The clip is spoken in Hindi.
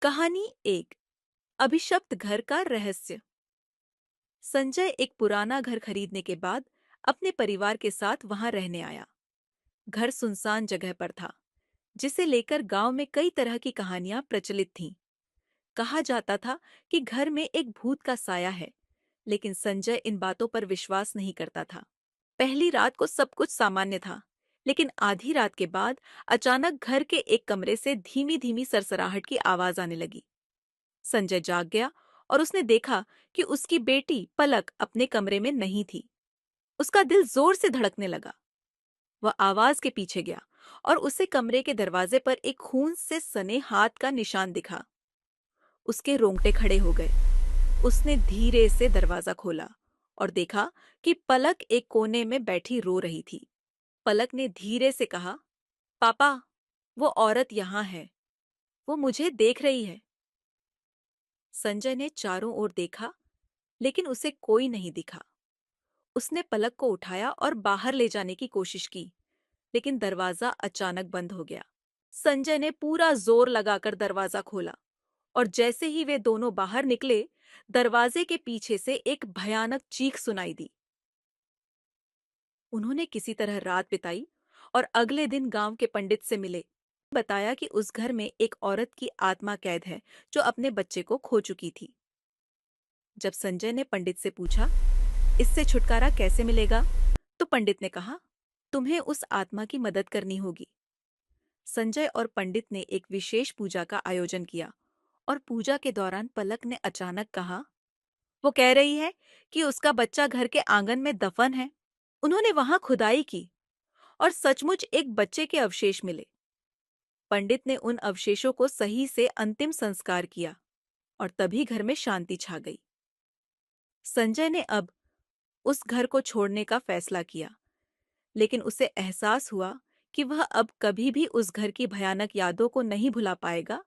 कहानी एक। अभिशप्त घर का रहस्य। संजय एक पुराना घर खरीदने के बाद अपने परिवार के साथ वहां रहने आया। घर सुनसान जगह पर था, जिसे लेकर गांव में कई तरह की कहानियां प्रचलित थीं। कहा जाता था कि घर में एक भूत का साया है, लेकिन संजय इन बातों पर विश्वास नहीं करता था। पहली रात को सब कुछ सामान्य था, लेकिन आधी रात के बाद अचानक घर के एक कमरे से धीमी धीमी सरसराहट की आवाज आने लगी। संजय जाग गया और उसने देखा कि उसकी बेटी पलक अपने कमरे में नहीं थी। उसका दिल जोर से धड़कने लगा। वह आवाज के पीछे गया और उसे कमरे के दरवाजे पर एक खून से सने हाथ का निशान दिखा। उसके रोंगटे खड़े हो गए। उसने धीरे से दरवाजा खोला और देखा कि पलक एक कोने में बैठी रो रही थी। पलक ने धीरे से कहा, पापा, वो औरत यहाँ है। वो मुझे देख रही है। संजय ने चारों ओर देखा, लेकिन उसे कोई नहीं दिखा। उसने पलक को उठाया और बाहर ले जाने की कोशिश की, लेकिन दरवाजा अचानक बंद हो गया। संजय ने पूरा जोर लगाकर दरवाजा खोला और जैसे ही वे दोनों बाहर निकले, दरवाजे के पीछे से एक भयानक चीख सुनाई दी। उन्होंने किसी तरह रात बिताई और अगले दिन गांव के पंडित से मिले। बताया कि उस घर में एक औरत की आत्मा कैद है, जो अपने बच्चे को खो चुकी थी। जब संजय ने पंडित से पूछा, इससे छुटकारा कैसे मिलेगा, तो पंडित ने कहा, तुम्हें उस आत्मा की मदद करनी होगी। संजय और पंडित ने एक विशेष पूजा का आयोजन किया और पूजा के दौरान पलक ने अचानक कहा, वो कह रही है कि उसका बच्चा घर के आंगन में दफन है। उन्होंने वहां खुदाई की और सचमुच एक बच्चे के अवशेष मिले। पंडित ने उन अवशेषों को सही से अंतिम संस्कार किया और तभी घर में शांति छा गई। संजय ने अब उस घर को छोड़ने का फैसला किया, लेकिन उसे एहसास हुआ कि वह अब कभी भी उस घर की भयानक यादों को नहीं भुला पाएगा